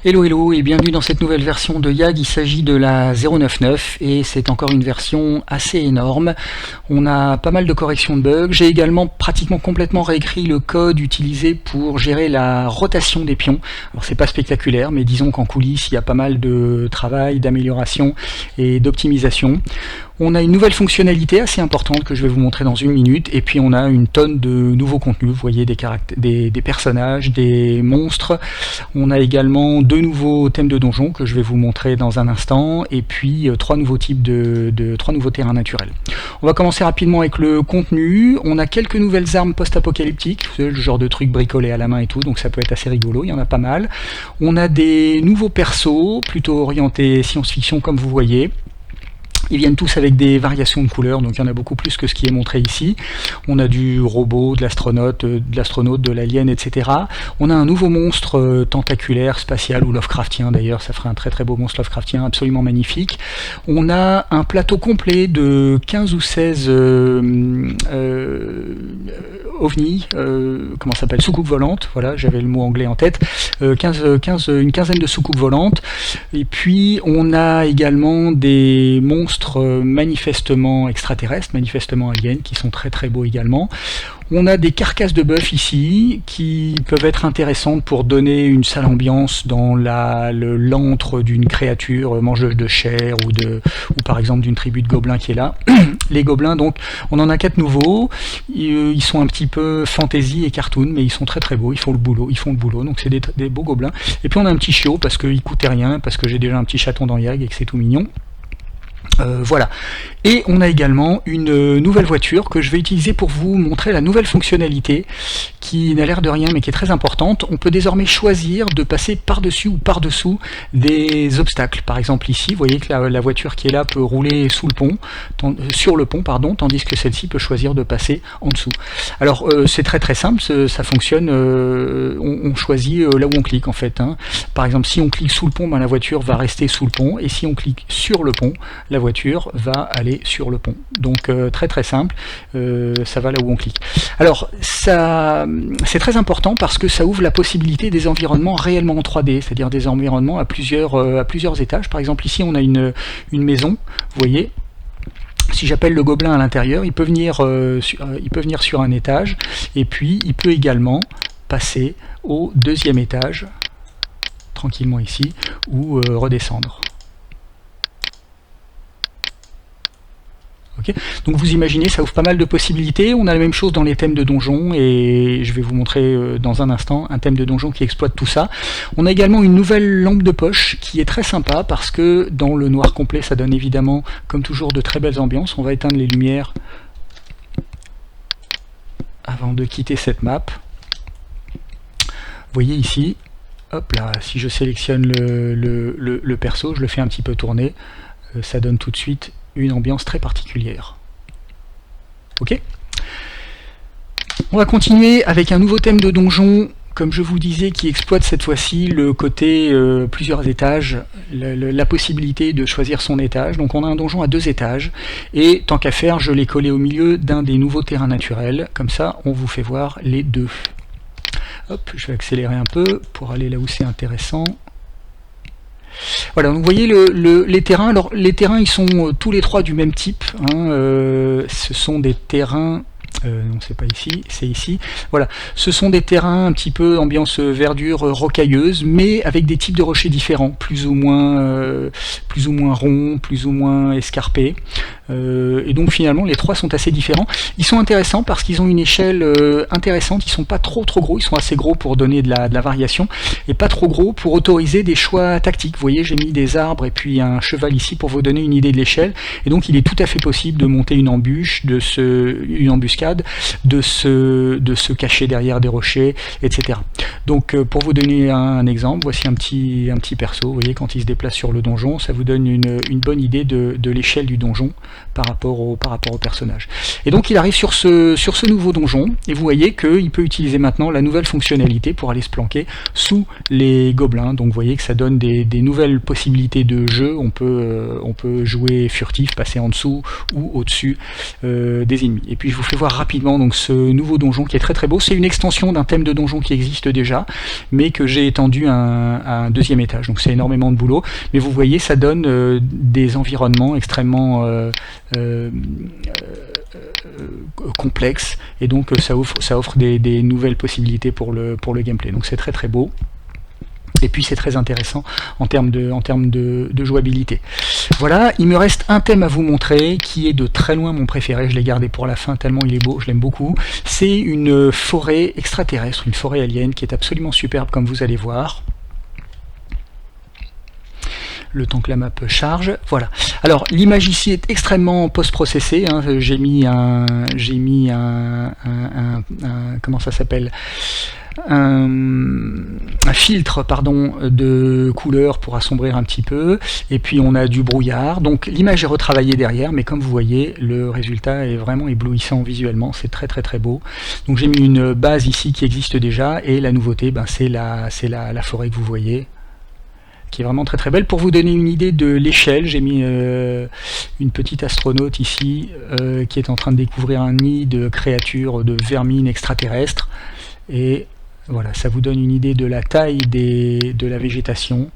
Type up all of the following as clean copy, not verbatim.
Hello hello et bienvenue dans cette nouvelle version de YAG. Il s'agit de la 0.9.9 et c'est encore une version assez énorme. On a pas mal de corrections de bugs. J'ai également pratiquement complètement réécrit le code utilisé pour gérer la rotation des pions. Alors c'est pas spectaculaire, mais disons qu'en coulisses il y a pas mal de travail, d'amélioration et d'optimisation. On a une nouvelle fonctionnalité assez importante que je vais vous montrer dans une minute, et puis on a une tonne de nouveaux contenus. Vous voyez des personnages, des monstres. On a également deux nouveaux thèmes de donjons que je vais vous montrer dans un instant, et puis trois nouveaux types trois nouveaux terrains naturels. On va commencer rapidement avec le contenu. On a quelques nouvelles armes post-apocalyptiques, vous savez, le genre de trucs bricolés à la main et tout, donc ça peut être assez rigolo, il y en a pas mal. On a des nouveaux persos, plutôt orientés science-fiction comme vous voyez. Ils viennent tous avec des variations de couleurs, donc il y en a beaucoup plus que ce qui est montré ici. On a du robot, de l'astronaute, de l'alien, etc. On a un nouveau monstre tentaculaire, spatial ou Lovecraftien d'ailleurs, ça ferait un très très beau monstre Lovecraftien, absolument magnifique. On a un plateau complet de 15 ou 16 ovnis, comment ça s'appelle, soucoupes volantes, voilà, j'avais le mot anglais en tête, une quinzaine de soucoupes volantes. Et puis on a également des monstres manifestement extraterrestres, manifestement aliens, qui sont très très beaux également. On a des carcasses de bœuf ici, qui peuvent être intéressantes pour donner une sale ambiance dans l'antre d'une créature mangeuse de chair, ou par exemple d'une tribu de gobelins qui est là. Les gobelins, donc, on en a 4 nouveaux, ils sont un petit peu fantasy et cartoon, mais ils sont très très beaux, ils font le boulot, donc c'est des beaux gobelins. Et puis on a un petit chiot, parce qu'il coûtait rien, parce que j'ai déjà un petit chaton dans YAG et que c'est tout mignon. Voilà. Et on a également une nouvelle voiture que je vais utiliser pour vous montrer la nouvelle fonctionnalité qui n'a l'air de rien mais qui est très importante. On peut désormais choisir de passer par-dessus ou par-dessous des obstacles. Par exemple ici, vous voyez que la voiture qui est là peut rouler sur le pont, tandis que celle-ci peut choisir de passer en dessous. Alors c'est très très simple, ça fonctionne, on choisit là où on clique en fait. Par exemple, si on clique sous le pont, la voiture va rester sous le pont, et si on clique sur le pont, la voiture va aller sur le pont. Donc très très simple, ça va là où on clique. Alors c'est très important parce que ça ouvre la possibilité des environnements réellement en 3D, c'est-à-dire des environnements à plusieurs étages. Par exemple ici on a une maison, vous voyez. Si j'appelle le gobelin à l'intérieur, il peut venir sur un étage, et puis il peut également passer au deuxième étage, tranquillement ici, ou redescendre. Okay. Donc vous imaginez, ça ouvre pas mal de possibilités. On a la même chose dans les thèmes de donjons, et je vais vous montrer dans un instant un thème de donjon qui exploite tout ça. On a également une nouvelle lampe de poche qui est très sympa parce que dans le noir complet ça donne évidemment comme toujours de très belles ambiances. On va éteindre les lumières avant de quitter cette map. Vous voyez ici, hop là, si je sélectionne le perso, je le fais un petit peu tourner, ça donne tout de suite une ambiance très particulière. Ok. On va continuer avec un nouveau thème de donjon, comme je vous disais, qui exploite cette fois-ci le côté plusieurs étages, la possibilité de choisir son étage. Donc on a un donjon à 2 étages, et tant qu'à faire, je l'ai collé au milieu d'un des nouveaux terrains naturels, comme ça on vous fait voir les deux. Hop, je vais accélérer un peu pour aller là où c'est intéressant. Voilà, donc vous voyez les terrains. Alors les terrains, ils sont tous les trois du même type. Ce sont des terrains. Non, c'est pas ici, c'est ici. Voilà, ce sont des terrains un petit peu ambiance verdure rocailleuse, mais avec des types de rochers différents, plus ou moins ronds, plus ou moins escarpés. Et donc finalement les trois sont assez différents. Ils sont intéressants parce qu'ils ont une échelle intéressante. Ils sont pas trop gros, ils sont assez gros pour donner de la variation, et pas trop gros pour autoriser des choix tactiques. Vous voyez, j'ai mis des arbres et puis un cheval ici pour vous donner une idée de l'échelle, et donc il est tout à fait possible de monter une embuscade, de se cacher derrière des rochers, etc. Donc pour vous donner un exemple, voici un petit perso. Vous voyez, quand il se déplace sur le donjon, ça vous donne une bonne idée de l'échelle du donjon par rapport au personnage. Et donc il arrive sur ce nouveau donjon, et vous voyez qu'il peut utiliser maintenant la nouvelle fonctionnalité pour aller se planquer sous les gobelins. Donc vous voyez que ça donne des nouvelles possibilités de jeu. On peut jouer furtif, passer en dessous ou au-dessus des ennemis. Et puis je vous fais voir rapidement donc ce nouveau donjon qui est très très beau. C'est une extension d'un thème de donjon qui existe déjà, mais que j'ai étendu à un deuxième étage. Donc c'est énormément de boulot, mais vous voyez, ça donne des environnements extrêmement complexes, et donc ça offre des nouvelles possibilités pour le gameplay. Donc c'est très très beau. Et puis c'est très intéressant en termes de jouabilité. Voilà, il me reste un thème à vous montrer qui est de très loin mon préféré. Je l'ai gardé pour la fin tellement il est beau, je l'aime beaucoup. C'est une forêt extraterrestre, une forêt alien qui est absolument superbe, comme vous allez voir. Le temps que la map charge, voilà. Alors l'image ici est extrêmement post-processée, hein. J'ai mis un comment ça s'appelle, un filtre de couleur pour assombrir un petit peu, et puis on a du brouillard, donc l'image est retravaillée derrière, mais comme vous voyez le résultat est vraiment éblouissant visuellement, c'est très très très beau. Donc j'ai mis une base ici qui existe déjà, et la nouveauté c'est la forêt que vous voyez, qui est vraiment très très belle. Pour vous donner une idée de l'échelle, j'ai mis une petite astronaute ici qui est en train de découvrir un nid de créatures, de vermines extraterrestres, et voilà, ça vous donne une idée de la taille de la végétation,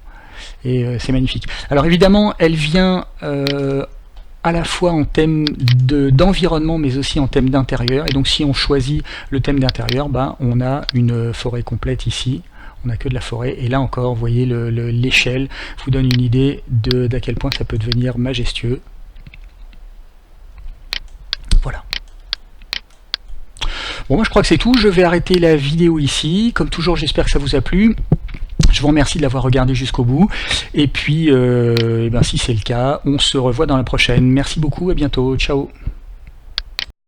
et c'est magnifique. Alors évidemment, elle vient à la fois en thème d'environnement, mais aussi en thème d'intérieur, et donc si on choisit le thème d'intérieur, on a une forêt complète ici. On n'a que de la forêt, et là encore, vous voyez, l'échelle vous donne une idée d'à quel point ça peut devenir majestueux. Voilà. Bon, moi je crois que c'est tout, je vais arrêter la vidéo ici. Comme toujours, j'espère que ça vous a plu. Je vous remercie de l'avoir regardé jusqu'au bout, et puis si c'est le cas, on se revoit dans la prochaine. Merci beaucoup, à bientôt, ciao.